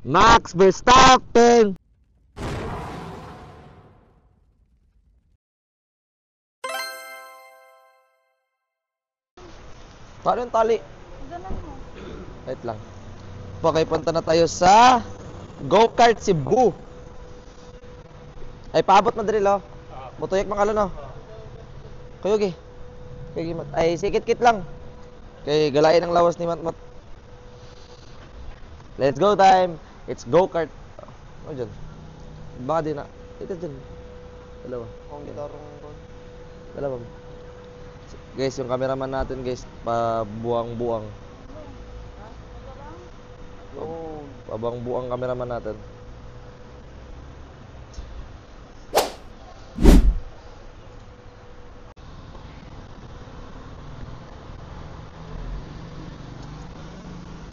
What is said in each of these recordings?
Max Verstappen! Paano yung tali? Ganun mo. Wait lang. Okay, punta na tayo sa Go-Kart Cebu. Ay, paabot madril, oh. Butoyak makalo, no? Kuyugi. Ay, sikit-kit lang. Okay, galain ang lawas ni Matmat. Let's go time. It's go-kart. Ano dyan? Baka din na. Ito dyan. Dalawa. Ang gitarong ron. Dalawa. Guys, yung cameraman natin guys, pabuang-buang. Yun. Pabuang-buang cameraman natin.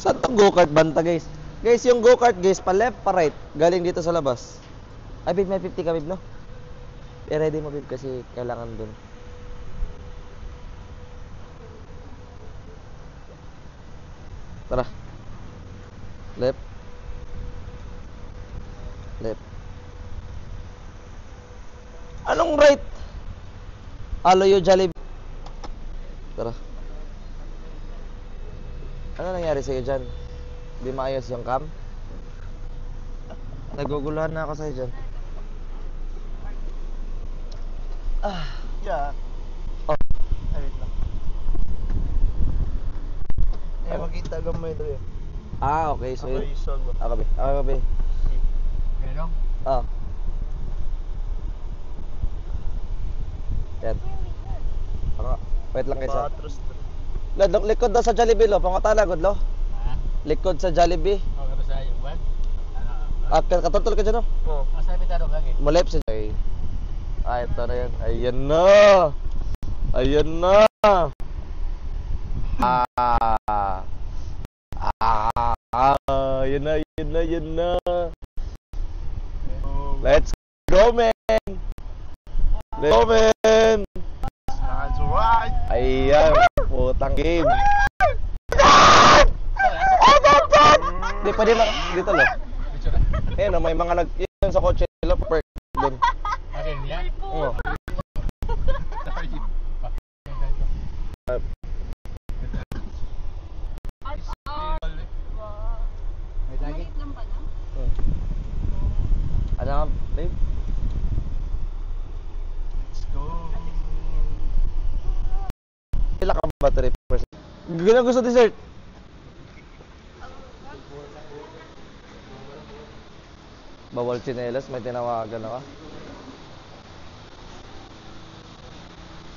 Saan tong go-kart banta guys? Guys, yung go-kart guys, pa left, pa right. Galing dito sa labas. Ay, babe, may 50 ka, babe, no? I-ready mo, babe, kasi kailangan dun. Tara. Left. Left. Anong right? Aloyo Jollibee. Tara. Ano nangyari sa'yo dyan? Hindi maayos yung cam? Naguguluhan na ako sa'yo dyan. Yeah. Oh. Ay, wait lang. Eh, makita gamay ito eh. Ah, okay. So yun. Appraisal ba? Ako, be. Ako, be. Pero? Oh. Yan. Ako. Wait lang guys, ah. Patros. Likod daw sa Jollibee, lo. Pangatala, good, lo. Ha? Likod sa Jollibee. Oh, kata sa iyo, what? Ah, katutol ka dyan, no? Oh. Masa pitaro lagi. Mulip siya. Okay. Ah, ito na yan. Ayan na. Ayan na. Ayan na, ayan na, ayan na. Let's go, man. Let's go, man. That's right. Ayan, putang game. Hindi, pwede na. Dito, lo. Ayan, may mga yun sa kotse, lo. Perk doon. Akin niya? Oo. May lagi. Maliit lang pala. Ano nga, babe? Let's go. Pila ka battery percent? Gano'n gusto dessert? Bawal tsinelas, may tinawagan ako.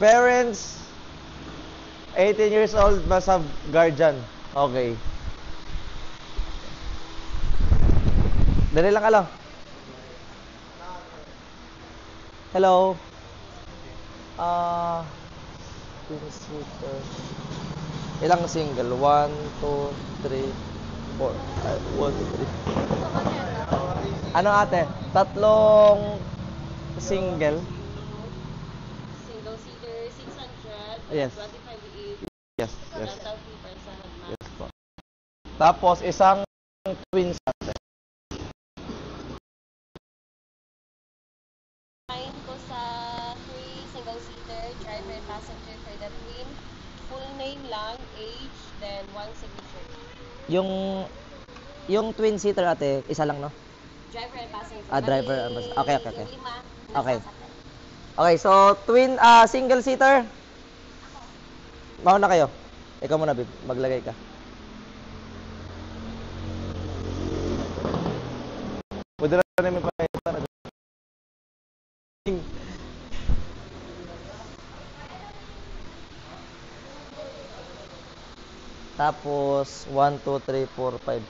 Parents 18 years old must have guardian. Okay. Dali lang ka lang. Hello. Two-seater. Ilang single? 1, 2, 3, 4. 1, 2, 3. Ano ate? Tatlong single? Single seater, 600. Yes. 25 each. Yes, yes. Total 3 person max. Yes po. Tapos isang twins ate. Time ko sa 3 single seater, driver and passenger for the twin. Full name lang, age, then 1 signature. Yung twin seater ate, isa lang no? Driver and passenger. Ah, driver and Bali, passenger. Okay, okay, okay. Yung 5, Okay. nasasakay. Okay, so twin single seater. Mauna kayo. Ikaw muna, babe. Maglagay ka. Pwede na namin pakita. Tapos 1, 2, 3, 4, 5.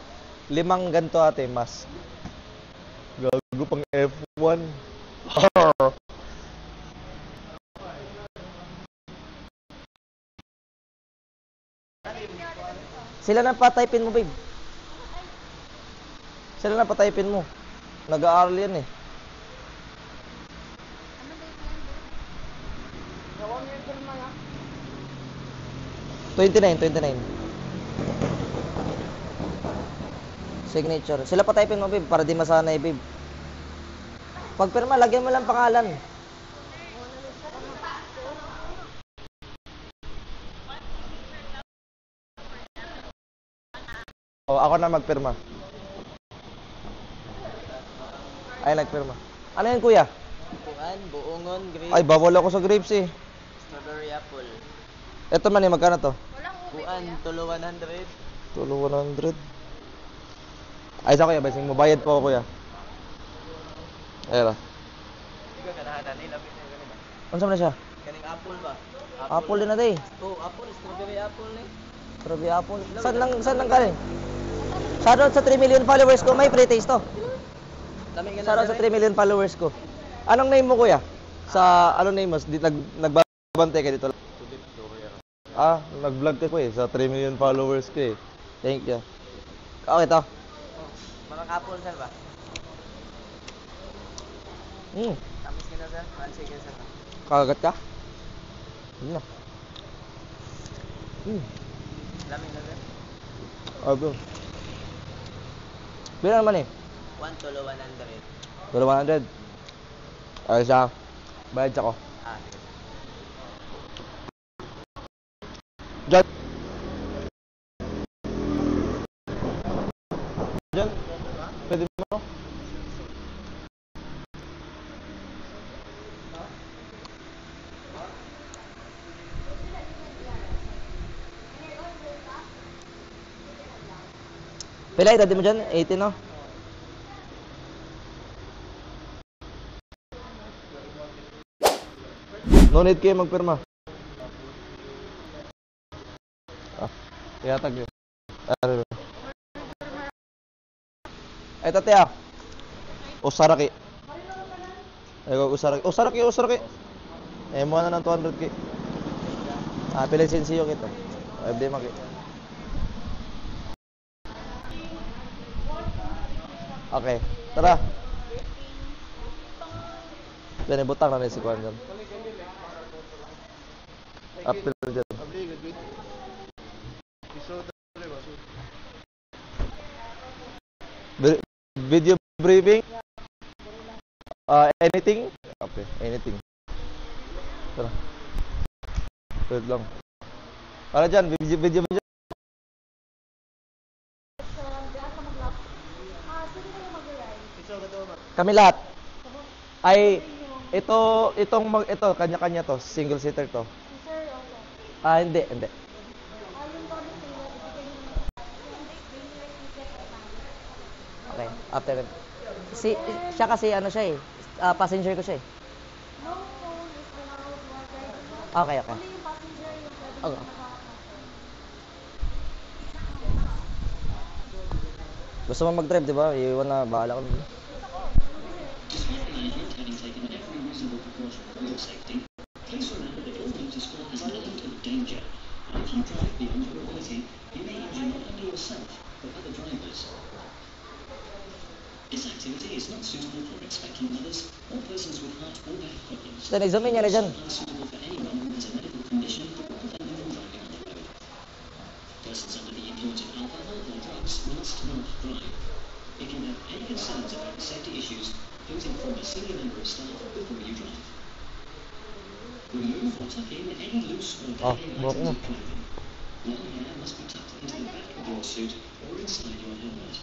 5 ganito ate, mas. Gago pang F1. Sila na pa-typein mo, babe. Sila na pa-typein mo. Nag-aaral yan eh. 29. Signature. Sila pa typein mo, babe, para di masanay, babe. Pag pirma, lagyan mo lang pangalan. O, ako na magpirma. Ay, nagpirma. Ano yan, kuya? Kuan, buongon, grape, Ay, bawal ako sa grapes eh. strawberry apple. Ito man eh, magkano to? Kuan, tulo 100. Tulo 100. Ay, sa kuya, basing mo. Bayad po ako, kuya. Ayun. Ika ganahan nila pinili. Ano sa na siya? Kaning apple ba? Apple din na day. Oh, apple, strawberry apple ni. Strawberry apple. Saan nang galing? Shoutout sa 3 million followers ko. May pre-taste to. Dami nga Shoutout sa 3 million followers ko. Anong name mo, kuya? Sa, anong name mo? Nagbabantay ka dito? Ah, nag-vlog ka po eh. Sa 3 million followers ko eh. Thank you. Okay to. Mga apple sir ba? Tamis ka na sir? Fancy ka sir? Kakagat ka? Yun na. Dami na sir? Abo. Bilang naman eh? 1 tulo 100. Tulo 100. Ayos siya. Bayad siya ko. Ah, John. John. Pwede mo? Pila edad mo dyan? 18 no? No need kayo magpirma. Ihatag yun. Ay, tatia. Usaraki. Ay, usaraki. Usaraki. Eh, mo na ng 200k. Ah, pila sensiyo kita. Ay, di maki. Okay, tara. Dani butang na si Kuan dyan. Apil dyan. Video briefing? Anything? Okay, anything. Tara. Wait lang. Para dyan, video mo dyan. Kami lahat. Ay, ito, kanya-kanya to. Single seater to. Ah, hindi. Okay, after that. Siya kasi ano siya eh. Passenger ko siya eh. Okay. Okay. Gusto mo mag-drive, di ba? Iwan na, bahala ko. Then, examine niya na dyan. Persons under the influence of alcohol or drugs must not drive. If you have any concerns about safety issues, please inform a senior member of staff before you drive. Remove or tuck in any loose or baggy items of clothing. Long hair must be tucked into the back of your suit or inside your helmet.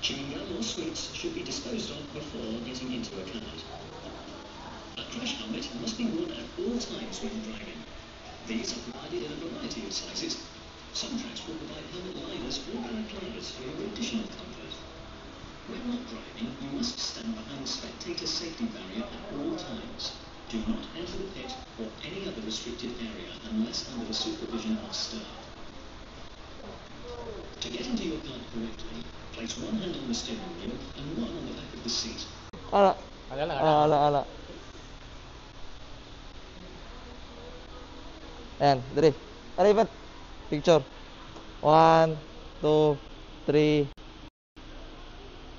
Chewing gum or sweets should be disposed of before getting into a car. A crash helmet must be worn at all times when driving. These are provided in a variety of sizes. Some tracks will provide helmet liners or paragliders for your additional comfort. When not driving, you must stand behind the spectator safety barrier at all times. Do not enter the pit or any other restricted area unless under the supervision of staff. To get into your car correctly, place one hand on the steering wheel and one on the back of the seat. Ala. Ala. Ayan, dali. Tara, Ivan. Picture. 1, 2, 3.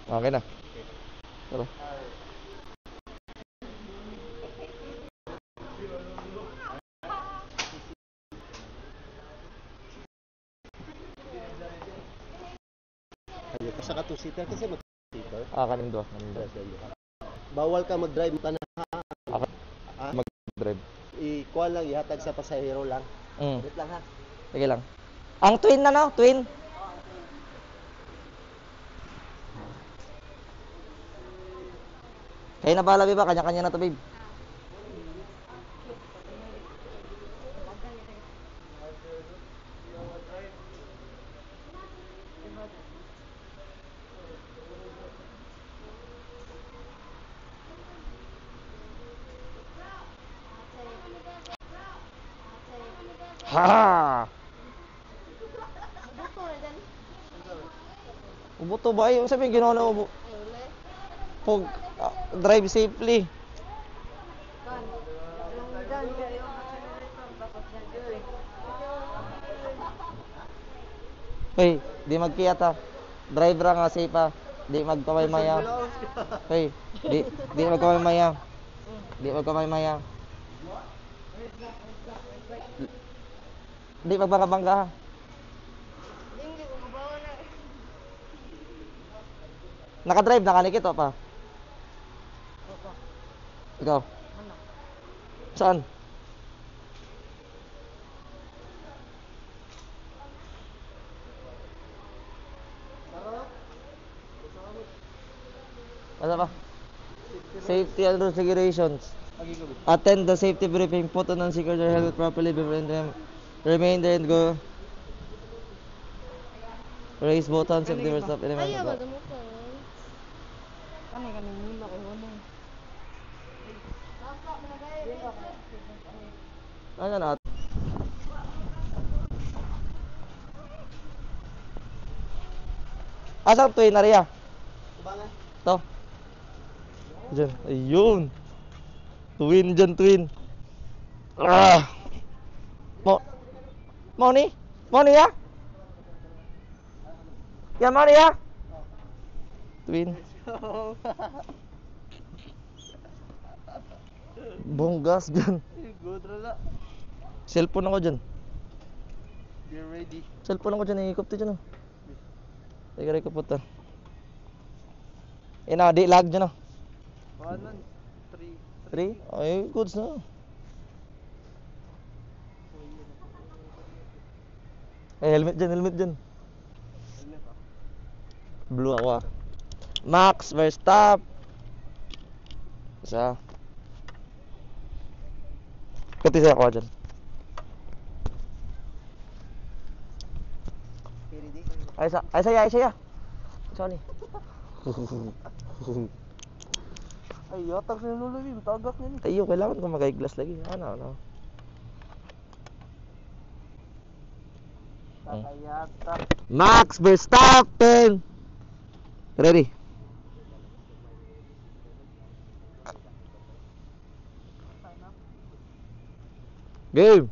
Okay na. Tara. Ayun, sa ka two-seater kasi mag-seater. Kaning dua. Bawal ka mag-drive ka na. Ako Ha? mag-drive. Ikuha lang, ihatag sa pasahero lang. Mm. Wait lang ha. Sige lang. Ang twin na no? Twin. Kayo na pala, babe. Kanya-kanya na to, babe. Ha! Ubo to ba? Yung sabihin ginawa na ubo. Pag drive safely. Hey, di magkiyat ha. Driver nga safe ha. Di magkamay-maya. Hey, di magkamay-maya. Di magkamay-maya. Di magbangga-bangga ha. Naka-drive, nakanikit o pa? Ikaw? Saan? Ano ba? Safety and rules regulations. Attend the safety briefing. Put on and secure your helmet properly before entering. Remain there and go. Raise buttons if they were stop element. Ano na? Asang twin na riya? Kubangan. To. Diyan. Ayun. Twin dyan, twin. Ah. Mau ni? Mau ni ya? Ya mau ni ya? Twin. Bonggas dyan. Good rala. Cellphone ako dyan. You're ready. Cellphone ako dyan. Ikop to dyan. Teka rin kaputa. Ina, di lag dyan. 1, 3. 3? Ay, goods na. Helmet dyan, helmet dyan. Blue ako ah. Max Verstappen. Isa. Katisa ako dyan. Ready? Ay saya. Sorry. Ay, yatak sa lulubim. Tagak na ni. Tayo, kailangan ko mag-glass lagi. Ano. Yatak. Max Verstappen. Ready? Game.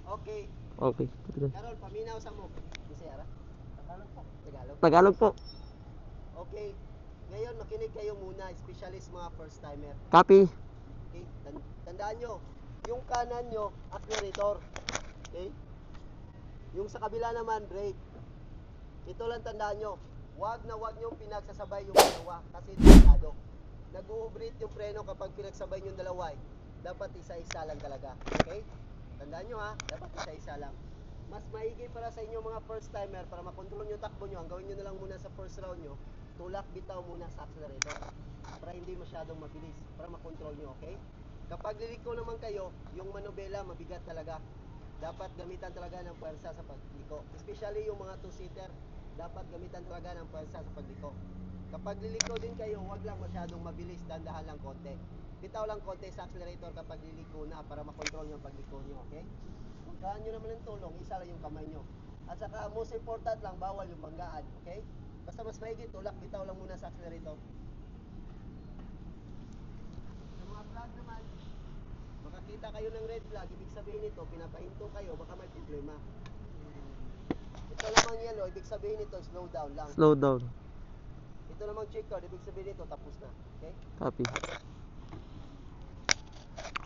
Okay. Okay. Karol, paminaw sa mo. Bisaya ra? Tagalog po. Tagalog po. Okay. Ngayon, makinig kayo muna, especially sa mga first timer. Copy. Okay? Tandaan nyo, yung kanan nyo, accelerator. Okay? Yung sa kabila naman, brake. Ito lang tandaan nyo, wag nyo pinagsasabay yung dalawa kasi delikado. Nag-u-operate yung preno kapag pinagsabay yung dalawa eh. Dapat isa-isa lang talaga. Okay? Tandaan nyo ha, dapat isa-isa lang. Mas maigi para sa inyo mga first timer para makontrol nyo yung takbo nyo. Ang gawin nyo na lang muna sa first round nyo, tulak bitaw muna sa accelerator para hindi masyadong mabilis, para makontrol nyo, okay? Kapag liliko naman kayo, yung manobela mabigat talaga. Dapat gamitan talaga ng puwersa sa pagliko. Especially yung mga two-seater, dapat gamitan talaga ng puwersa sa pagliko. Kapag liliko din kayo, wag lang masyadong mabilis, dandahan lang konti. Bitaw lang konti sa accelerator kapag liliko na para makontrol yung pagliko nyo, okay? Pagkaan nyo naman ng tulong, isa lang yung kamay nyo. At saka most important lang, bawal yung banggaan, okay? Basta mas maigi, tulak, bitaw lang muna sa accelerator. Sa mga vlog naman, makakita kayo ng red flag, ibig sabihin nito, pinapahinto kayo, baka may problema. Ito namang yellow, ibig sabihin nito, slow down lang. Slow down. Ito namang checkered, ibig sabihin nito, tapos na. Okay? Copy.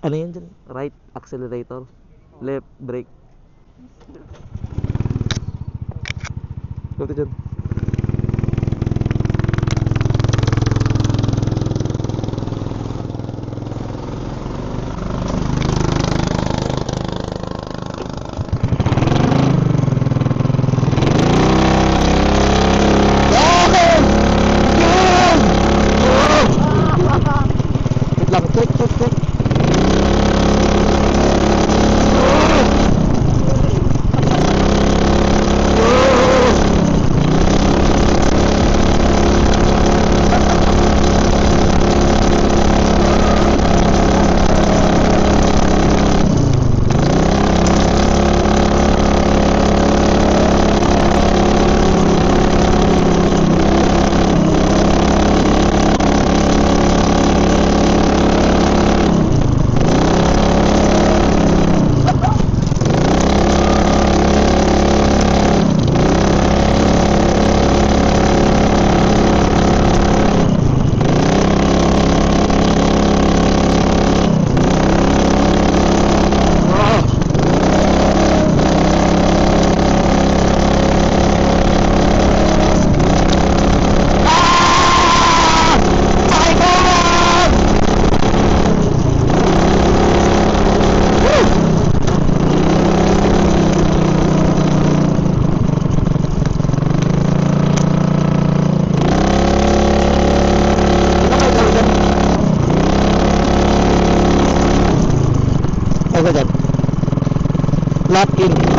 Ano yan dyan? Right accelerator. Left brake. Ito dyan. Flat in.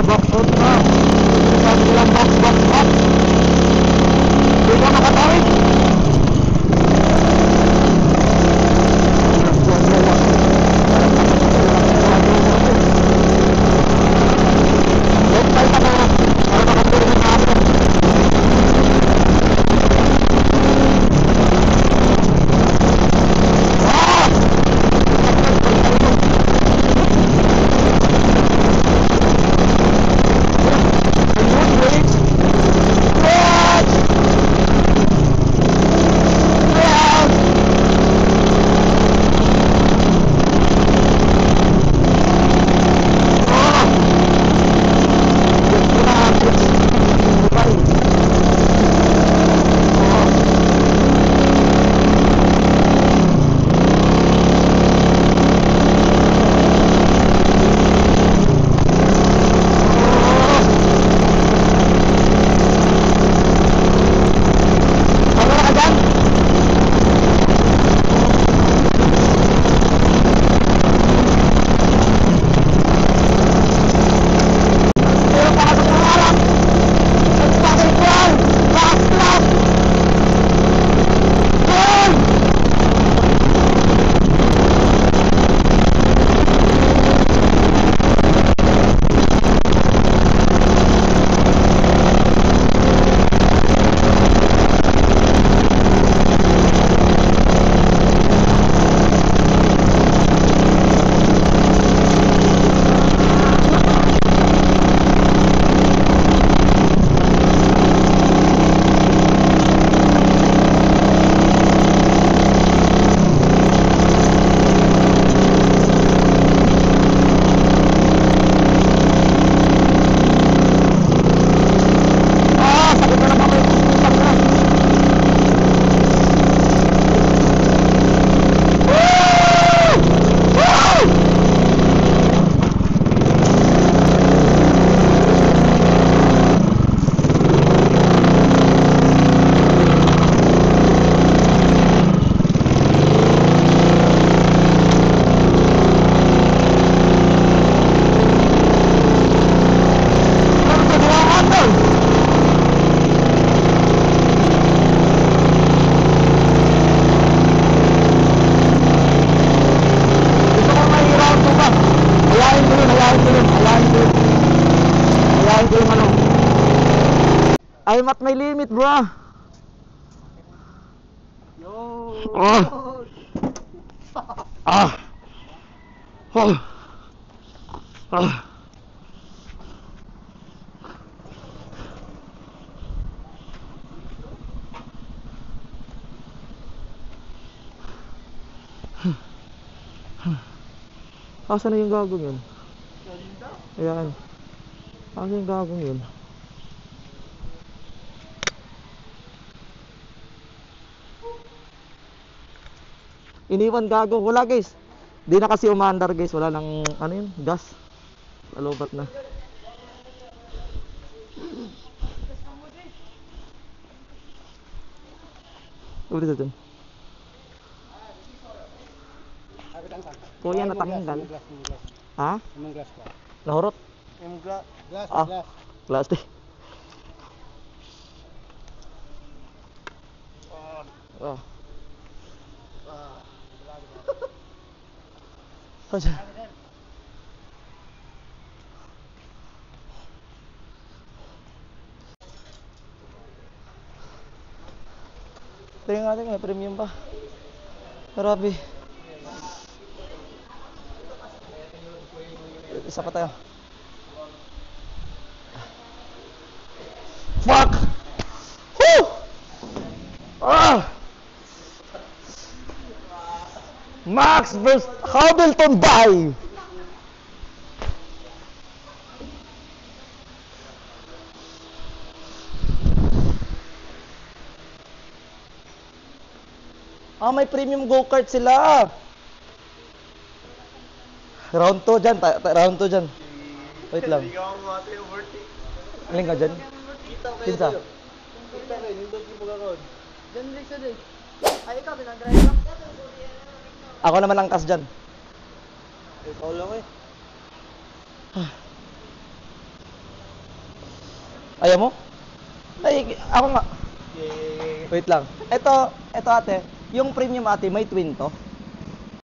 box out na. Sabi nilang box. Hindi ka makatawid. I'm at my limit, bro. Oh. Asan na yung gagong yun? Ayan. Asan yung gagong yun? Iniwan gago. Wala guys. Di na kasi umaandar guys. Wala nang ano yun? Gas. Alobat na. Ulit dito. Kuya natanggal. Ha? Anong glass ka? Nahurot. Yung glass, Ah. glass. Plastic. Oh. Aja. Tingnan natin may premium pa. Grabe. Isa pa tayo. Fuck! Woo! Ah! Max vs. Hamilton by! Ah, may premium go-kart sila. Round 2 dyan. Round 2 dyan. Wait lang. Aling ka dyan? Pinsa? Kita kayo, yung dog yung pagkakon. Diyan rin siya din. Ay, ikaw, pinag-drive lang. Ako naman angkas dyan. Ikaw lang eh. Ayaw mo? Ay, ako nga. Wait lang. Ito ate. Yung premium ate, may twin to?